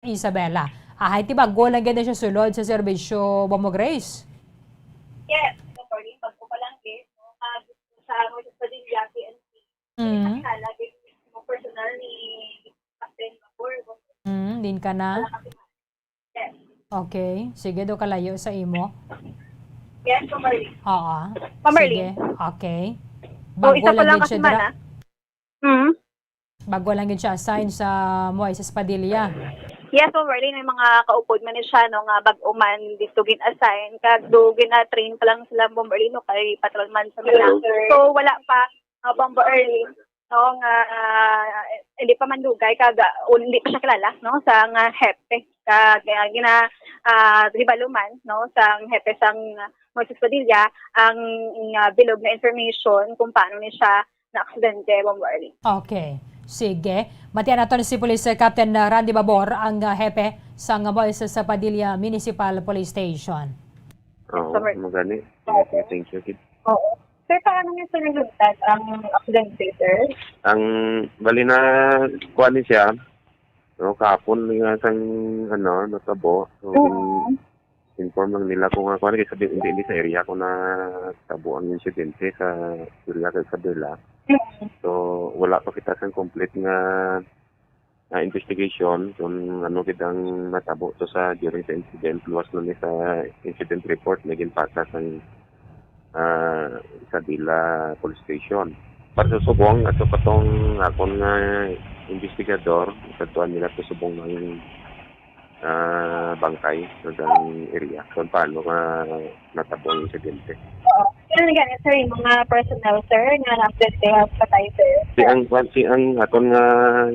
Isabela. Ahay ti bago lang ganyan siya sulod sa serbisyo Bombo Grace. Yes, sorry, bago pa lang no? Gusto sa Moises Padilla, PNP. Mm. Lagi mo personal ni Captain Mabor. Din ka na? Yes. Okay. Sige, do kalayo sa imo. Yes, Marlene. Oo. Marlene. Sige. Okay. So, isa pa lang kasi man, Bago lang yun siya assign sa Moises Padilla. Yes, Marlene, may mga kaupod man siya, no, nga bag-uman dito gin-assign, kag do gina-train pa lang sila Bombo Early, no, kay patrolman sa mga. So, wala pa Bombo Early, no, nga hindi pa mandugay, kag hindi pa siya kilala, no, sa nga hepe, kag ribaluman, no, sa hepe sang Moises Padilla, ang bilog na information kung paano ni siya na-aksidente, Bombo Early. Okay. Sige. Matiyan nato si Police Captain Randy Babor, ang hepe sa Moises Padilla Municipal Police Station. Oo, magani. Thank you. Oo. Sir, paano niya sinuluntan ang aksidente, sir? Ang bali na kuha ni siya, no, kahapon nga sang natabo. So, inform lang nila kung kuha ni sabi hindi sa area ko na tabo ang insidente sa area sa Isabela. So, wala pa kita sa complete nga investigation kung ano kitang natabo to sa during sa incident. Luwas nun sa incident report na ginpasa sa Isabela Police Station. Para sa subong, ato patong akong investigador, katuan nila sa subong ng bangkay sa area kung paano natabo ang insidente. Pero ganit, sir, yung mga personnel, sir, nga na-update patay, sir. Si ang aton nga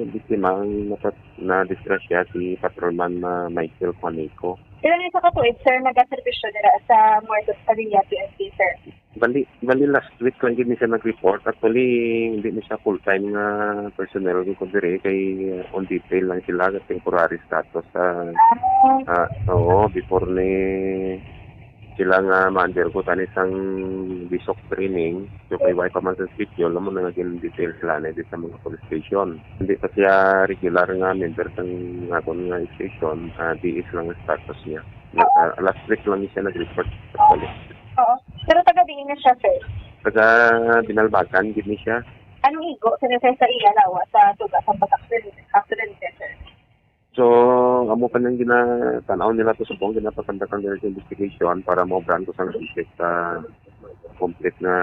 biktima ang na-disgrasya si Patrolman Michael Juanico. Ilan yung sa katuig, sir, nag-servisyo nila sa Moises Padilla PNP, sir? Bali last week lang din siya nag-report. Actually, hindi na siya full-time nga personnel ko dire kay on detail lang sila sa temporary status before ni sila nga ma-under ko tanis ang bisok training. So kay wife pa man sa video, alam mo na naging detail sila na sa mga police station. Hindi pa siya regular nga member ng akong nga station. DS lang ang status niya. Last week lang siya nag-report actually. Oo. Pero taga-diin na siya, sir? Taga-Binalbagan, gini siya. Anong igo sinasay sa Ilalawa sa tuga sa pag-aksidente, sir? So, amo pa nang ginatanaw nila to subong ginapakandakan nila sa investigation para maobran ko sa complete na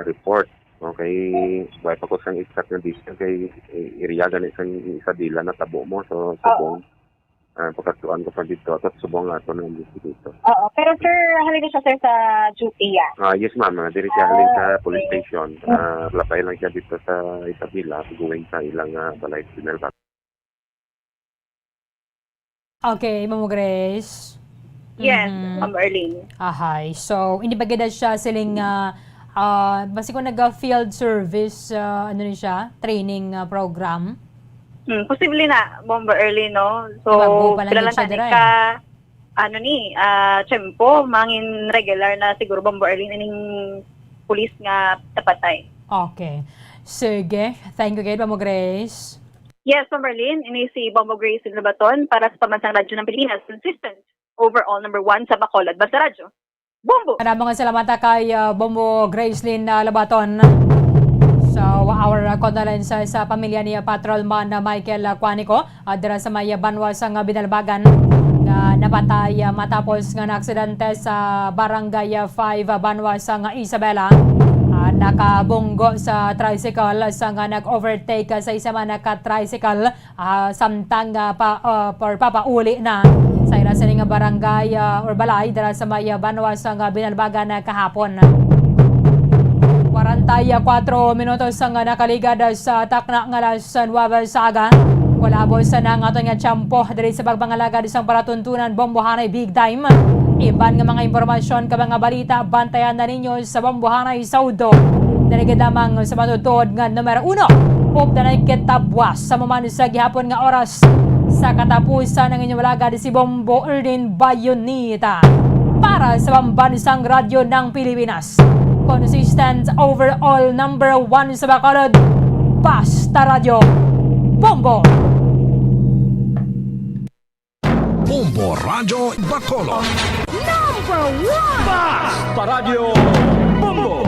report. Okay, why pa ko sang exact na distance kay area ganit sa Isabela na tabo mo. So, subong pagkatuan ko pa dito at subong nga ito ng investigator. Oo, pero sir, halina siya, sir, sa duty, Yes, ma'am. Diri siya halin sa police station. Lapay lang siya dito sa Isabela, going sa ilang balay criminal. Okay, Mamo Grace. Yes, Ma'am Arlene. Ahay. So, hindi ba ganda siya siling basi ko nag-field service, training program? Posible na, Bomba Early, no? So, kailangan ka, tiyempo, mangin regular na siguro Bomba Early na ning police nga tapatay. Okay. Sige. Thank you, Mamo Grace. Yes, Ma'am Marlene, ini si Bombo Grace Labaton para sa Pambansang Radyo ng Pilipinas, consistent, overall number 1 sa Bacolod, Basta Radyo. Bombo! Maraming salamat kay Bombo Gracelyn Labaton. So, our condolences sa pamilya ni Patrolman Michael Juanico dira sa may banwa sa Binalbagan nga napatay matapos nga naaksidente sa Barangay 5 banwa sa Isabela. Nakabunggo sa tricycle sa nga nag-overtake sa isa man naka-tricycle samtang papauli na sa ila sa nga barangay or balay dara sa may banwa sa Binalbagan kahapon. 44 minutos ang nakaligad sa takna nga alas 9 saga. Walabos na nga aton nga tiyempo diri sa pagpangalagad isang paratuntunan Bombohanay Big Time. Iban nga mga impormasyon ka mga balita bantayan na ninyo sa Bombohanay Saudo. Danigid lamang sa matutod nga numero 1. Updanay kitabwas sa maman sa gihapon nga oras sa katapusan ng inyong walagad si Bombo Erdin Bayonita para sa Pambansang Radyo ng Pilipinas. Consistent overall number 1 sa Bacolod, Basta Radyo, Bombo! Bombo Radio Bacolod. Basta Radio Bombo!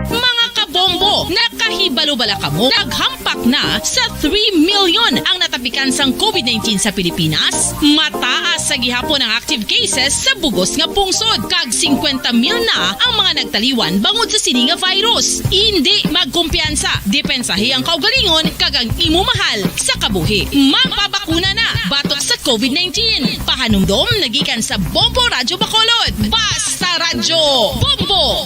Mga kabombo, nakahibalo bala kamo? Naghampak na sa 3 million ang natapikan sang COVID-19 sa Pilipinas. Mataas sa gihapon ang active cases sa bugos nga pungsod. Kag 50 mil na ang mga nagtaliwan bangod sa sini nga virus. Hindi magkumpiyansa. Depensahi ang kaugalingon kag ang imo mahal sa kabuhi. Magpabakuna na batok sa COVID-19. Pahanumdom nagikan sa Bombo Radyo Bacolod. Basta Radyo Bombo!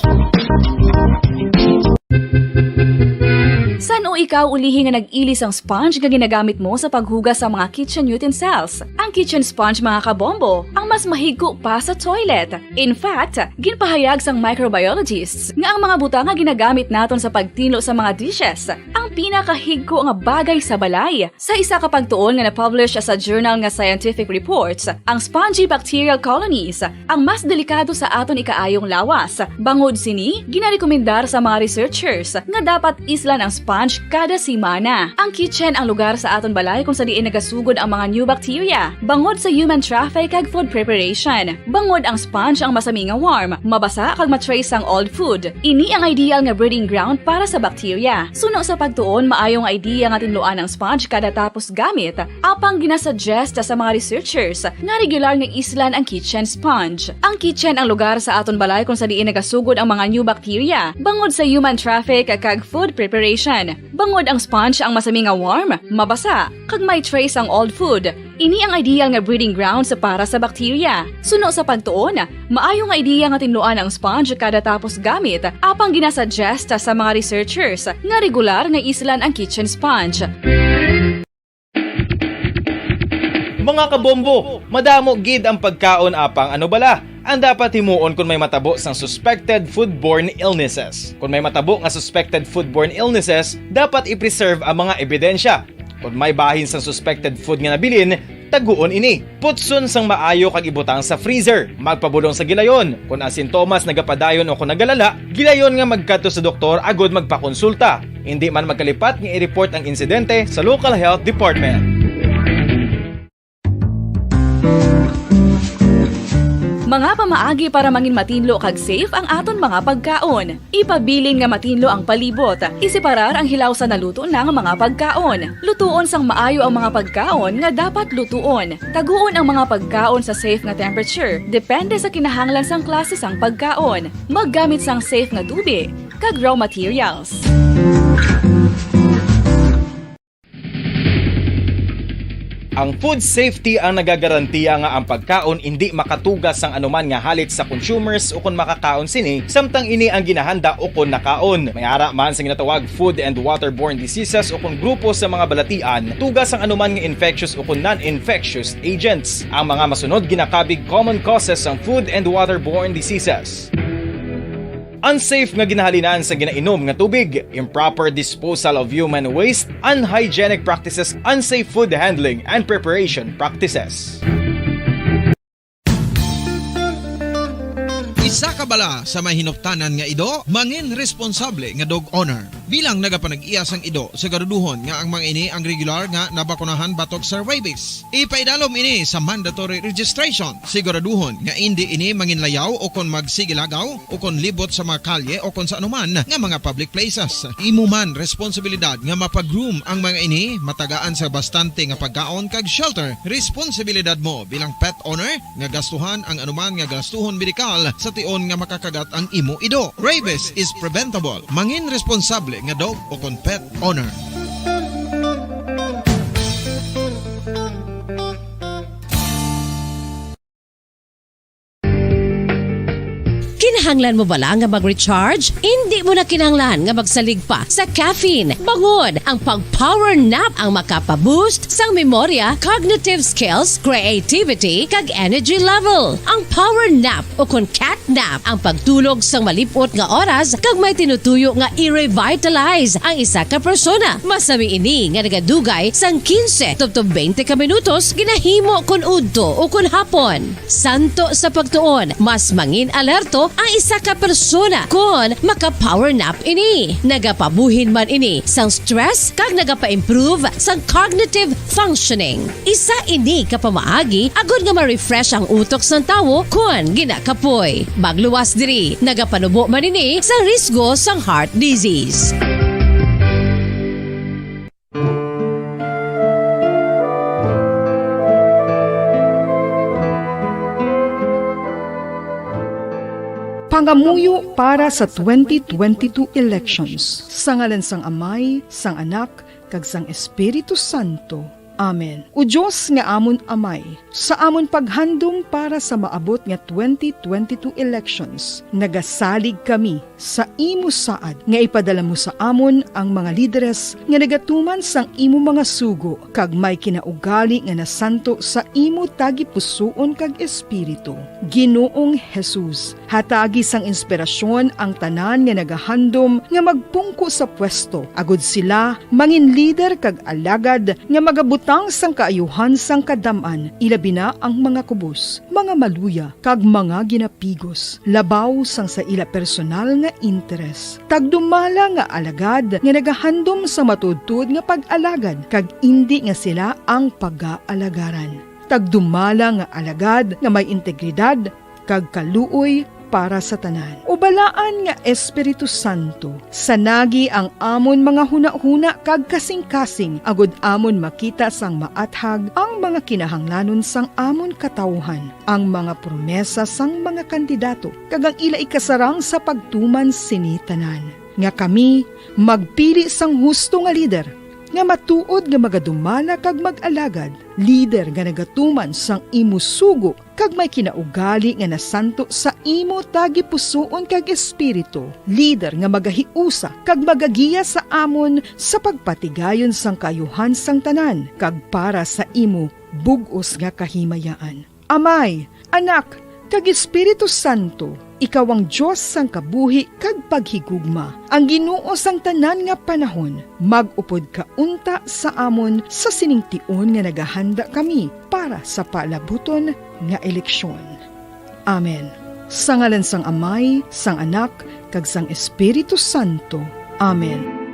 San o ikaw ulihi nga nag-ilis ang sponge nga ginagamit mo sa paghugas sa mga kitchen utensils? Ang kitchen sponge mga kabombo, ang mas mahigko pa sa toilet. In fact, ginpahayag sang microbiologists nga ang mga butang nga ginagamit naton sa pagtinlo sa mga dishes ang pinakahigko nga bagay sa balay. Sa isa ka pagtuon nga na-publish sa journal nga Scientific Reports, ang spongy bacterial colonies ang mas delikado sa aton ikaayong lawas. Bangod sini, ginarekomendar sa mga researchers nga dapat islan ang sponge kada simana. Ang kitchen ang lugar sa aton balay kung sa diin nagasugod ang mga new bacteria. Bangod sa human traffic kag food preparation. Bangod ang sponge ang masami nga warm, mabasa kag matrace ang old food. Ini ang ideal nga breeding ground para sa bacteria. Suno sa pagtuon, maayong idea nga tinluan ang sponge kada tapos gamit. Apang ginasuggest sa mga researchers nga regular nga islan ang kitchen sponge. Ang kitchen ang lugar sa aton balay kung sa diin nagasugod ang mga new bacteria. Bangod sa human traffic kag food preparation. Bangod ang sponge ang masami nga warm, mabasa, kag may trace ang old food. Ini ang ideal nga breeding ground sa para sa bacteria. Suno sa pagtuon, maayong idea nga tinluan ang sponge kada tapos gamit, apang ginasuggest sa mga researchers nga regular nga islan ang kitchen sponge. Mga kabombo, madamo gid ang pagkaon apang ano bala ang dapat himuon kung may matabo sang suspected foodborne illnesses. Kung may matabo nga suspected foodborne illnesses, dapat i-preserve ang mga ebidensya. Kung may bahin sang suspected food nga nabilin, taguon ini. Putson sang maayo kag ibutang sa freezer. Magpabulong sa gilayon. Kung ang sintomas nagapadayon o kung nagalala, gilayon nga magkadto sa doktor agod magpakonsulta. Hindi man magkalipat nga i-report ang insidente sa local health department. Mga pamaagi para mangin matinlo kag safe ang aton mga pagkaon. Ipabilin nga matinlo ang palibot. Isiparar ang hilaw sa naluto na nga mga pagkaon. Lutuon sang maayo ang mga pagkaon nga dapat lutuon. Taguon ang mga pagkaon sa safe nga temperature. Depende sa kinahanglan sang klase sang pagkaon. Maggamit sang safe nga tubig kag raw materials. Ang food safety ang nagagarantiya nga ang pagkaon hindi makatugas sang anuman nga halit sa consumers o kung makakaon sini, samtang ini ang ginahanda o kung nakaon. May ara man sa ginatawag food and waterborne diseases o kung grupo sa mga balatian, tugas ang anuman nga infectious o kung non-infectious agents. Ang mga masunod ginakabig common causes ng food and waterborne diseases. Unsafe nga ginahalinan sa ginainom nga tubig, improper disposal of human waste, unhygienic practices, unsafe food handling and preparation practices. Isa ka bala sa may hinuptanan nga ido, mangin responsable nga dog owner. Bilang nagapanag-iyas ang ido, siguraduhon nga ang mga ini ang regular nga nabakunahan batok sa rabies. Ipaidalom ini sa mandatory registration. Siguraduhon nga hindi ini manginlayaw o kon magsigilagaw o kon libot sa mga kalye o kon sa anuman nga mga public places. Imo man responsibilidad nga mapag-groom ang mga ini, matagaan sa bastante nga pagkaon kag shelter. Responsibilidad mo bilang pet owner nga gastuhan ang anuman nga gastuhon medikal sa tion nga makakagat ang imo ido. Rabies is preventable. Mangin responsable nga dog o kon pet owner. Kinahanglan mo bala nga mag-recharge? Hindi mo na kinahanglan nga magsalig pa sa caffeine. Bangod, ang pag-power nap ang makapaboost sang memorya, cognitive skills, creativity, kag energy level. Ang power nap o kon cat nap ang pagtulog sang malipot nga oras kag may tinutuyo nga i-revitalize ang isa ka persona. Masami ini nga nagadugay sang 15 to 20 ka minutos ginahimo kun udto o kun hapon. Santo sa pagtuon, mas mangin alerto ang isa ka persona kon maka-power nap ini. Nagapabuhin man ini sang stress kag nagapa-improve sang cognitive functioning. Isa ini kapamaagi agud nga ma-refresh ang utok sang tawo kon ginakapoy. Magluwas diri, nagapanubo man ini sa risgo sang heart disease. Pangamuyo para sa 2022 elections. Sa ngalan sang Amay, sang Anak, kag sang Espiritu Santo. Amen. O Diyos nga amon Amay, sa amon paghandom para sa maabot nga 2022 elections, nagasalig kami sa imo saad nga ipadala mo sa amon ang mga lideres nga nagatuman sang imo mga sugo kag may kinaugali nga nasanto sa imo tagi pusoon kag espiritu. Ginoong Jesus, hatagi sang inspirasyon ang tanan nga nagahandom nga magpungko sa pwesto. Agud sila mangin leader kag alagad nga magabutang sang kaayuhan sang kadaman, ilabi na ang mga kubos, mga maluya kag mga ginapigos, labaw sang sa ila personal nga interes. Tagdumala nga alagad nga nagahandom sa matudtod nga pag-alagad kag indi nga sila ang pag-aalagaran. Tagdumala nga alagad nga may integridad kag kaluoy para sa tanan. Ubalaan nga Espiritu Santo, sanagi ang amon mga huna-huna kag kasing-kasing, agud amon makita sang maathag ang mga kinahanglanon sang amon katawhan, ang mga promesa sang mga kandidato, kag ang ila ikasarang sa pagtuman sini tanan. Nga kami magpili sang husto nga lider, nga matuod nga magadumala kag mag-alagad, lider nga nagatuman sang imo sugo kag may kinaugali nga nasanto sa imo tagi pusoon kag espiritu, lider nga magahiusa kag magagiya sa amon sa pagpatigayon sang kayuhan sang tanan kag para sa imo bug-os nga kahimayaan. Amay, Anak, kag Espiritu Santo, ikaw ang Diyos sang kabuhi kag paghigugma. Ang Ginoo sang tanan nga panahon, mag-upod ka unta sa amon sa siningtion nga nagahanda kami para sa palabuton nga eleksyon. Amen. Sa ngalan sang Amay, sang Anak, kag sang Espiritu Santo. Amen.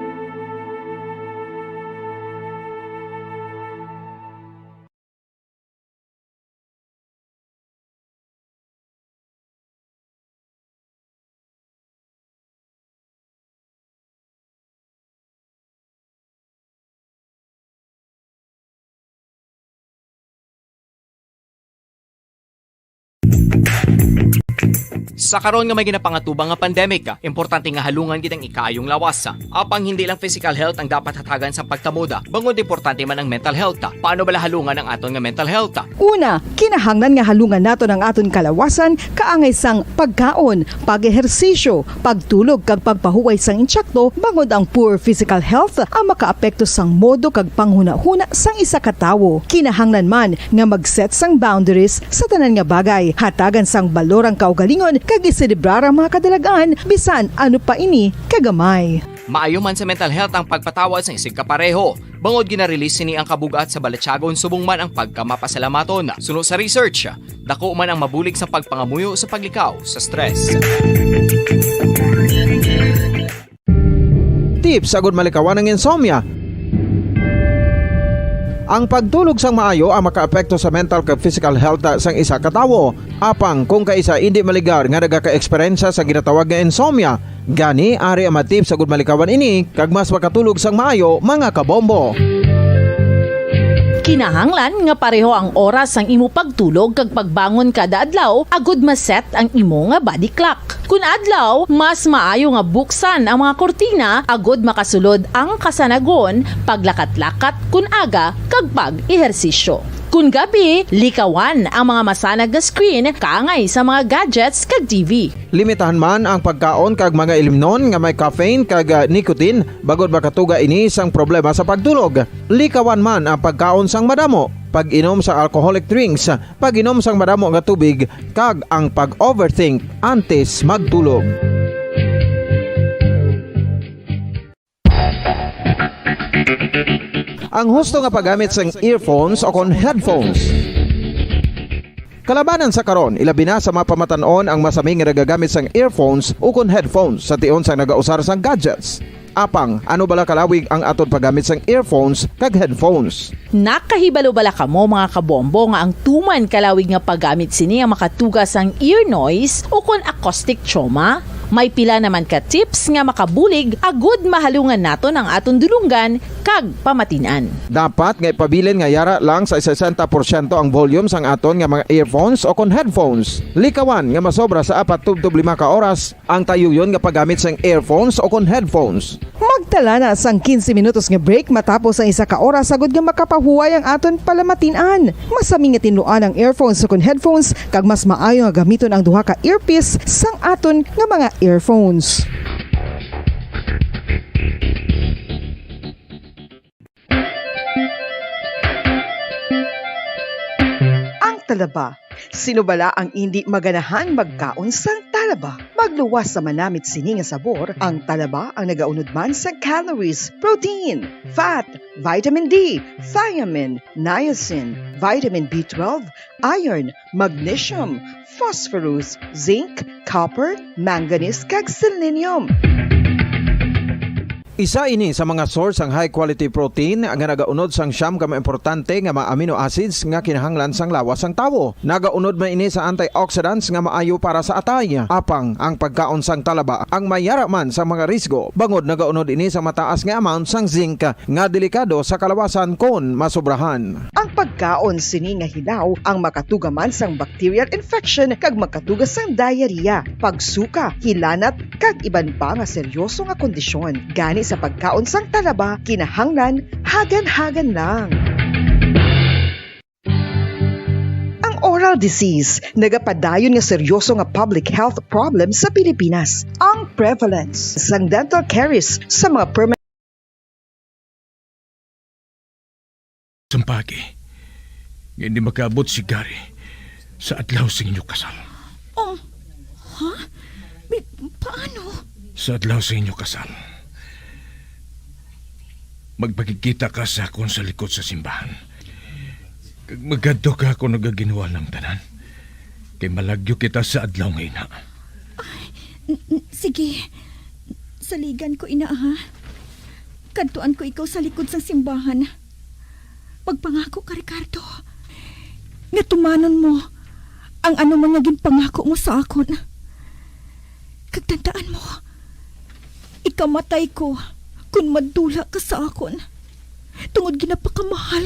Sa karon nga may ginapangatubang nga pandemic, importante nga halungan gid ang ikaayong lawas. Apang hindi lang physical health ang dapat hatagan sa pagtamuda, bangod importante man ang mental health. Paano bala halungan ang aton nga mental health? Una, kinahanglan nga halungan nato ang aton kalawasan kaangay sang pagkaon, pag-ehersisyo, pagtulog kag pagpahuway sang insyakto, bangod ang poor physical health ang makaapekto sang modo kag panghuna-huna sang isa ka tawo. Kinahanglan man nga mag-set sang boundaries sa tanan nga bagay, hatagan sang balorang kaugalingon kag iselebrar ang mga kadalagaan bisan ano pa ini kagamay. Maayo man sa mental health ang pagpatawad sa isig kapareho. Bangod ginarelease ni ang kabugat sa Balatyagon subong man ang pagkamapasalamaton. Suno sa research, dako man ang mabulig sa pagpangamuyo sa paglikaw sa stress. Tips agud malikawan ng insomnia. Ang pagtulog sang maayo ang makaapekto sa mental kag physical health sang isa ka tawo. Apang kung kaisa hindi maligar nga nagaka-eksperyensya sa ginatawag nga insomnia, gani ari ang matip sa gud malikawan ini kag mas makatulog sang maayo mga kabombo. Kinahanglan nga pareho ang oras ang imo pagtulog kag pagbangon kada adlaw agud maset ang imo nga body clock. Kun adlaw, mas maayo nga buksan ang mga kortina agud makasulod ang kasanagon, paglakat-lakat kun aga kag pag-ehersisyo. Kun gabi, likawan ang mga masanag nga screen kaangay sa mga gadgets kag TV. Limitahan man ang pagkaon kag mga ilimnon nga may caffeine kag nicotine bagod makatuga ini sang problema sa pagtulog. Likawan man ang pagkaon sang madamo, pag-inom sa alcoholic drinks, pag-inom sang madamo nga tubig kag ang pag-overthink antes magtulog. Ang husto nga paggamit sang earphones o kon headphones. Kalabanan sa karon, ilabi na sa mapamatanon ang masami nga nagagamit sang earphones o kon headphones sa tion sang nagausar sang gadgets. Apang, ano bala kalawig ang aton paggamit sang earphones kag headphones? Nakahibalo bala kamo mga kabombo nga ang tuman kalawig nga paggamit sini ang makatugas ang ear noise o kon acoustic trauma? May pila naman ka tips nga makabulig agud mahalungan naton ang aton dulunggan kag pamatinan. Dapat nga ipabilin nga yara lang sa 60% ang volume sang aton nga mga earphones o kon headphones. Likawan nga masobra sa 4 to 5 ka oras ang tayuyon nga paggamit sang earphones o kon headphones. Magtala na sang 15 minutos nga break matapos ang 1 ka oras sagod nga makapahuway ang aton palamatinan. Masami nga tinuan ang earphones o kon headphones kag mas maayo nga gamiton ang duha ka earpiece sang aton nga mga earphones. Ang talaba. Sino bala ang hindi maganahan magkaon sang talaba? Magluwas sa manamit sini nga sabor, ang talaba ang nagaunod man sa calories, protein, fat, vitamin D, thiamine, niacin, vitamin B12, iron, magnesium, phosphorus, zinc, copper, manganese kag selenium. Isa ini sa mga source ang high quality protein nga nagaunod sang siyam ka importante nga mga amino acids nga kinahanglan sang lawas sang tawo. Nagaunod man ini sa antioxidants nga maayo para sa atay. Apang ang pagkaon sang talaba ang mayara man sa mga risgo. Bangod nagaunod ini sa mataas nga amount sang zinc nga delikado sa kalawasan kon masobrahan. Ang pagkaon sini nga hilaw ang makatugaman sang bacterial infection kag makatugas sang diarrhea, pagsuka, hilanat kag iban pa nga seryoso nga kondisyon. Gani sa pagkaon sang talaba, kinahanglan hagan-hagan lang. Ang oral disease, nagapadayon nga seryoso nga public health problem sa Pilipinas. Ang prevalence sang dental caries sa mga permanent Sampagi, hindi makaabot si Gary sa adlaw sa inyong kasal. Oh, ha? Paano? Sa adlaw sa inyong kasal. Magpagkikita ka sa akon sa likod sa simbahan. Kag magadto ka ako nagaginawa ng tanan. Kay malagyo kita sa adlaw ngayon ha. Sige. Saligan ko ina ha. Kadtuan ko ikaw sa likod sa simbahan. Magpangako ka, Ricardo. Nga tumanon mo ang ano man naging pangako mo sa akon. Kagtandaan mo, ikamatay ko kung madula ka sa akon. Tungod ginapakamahal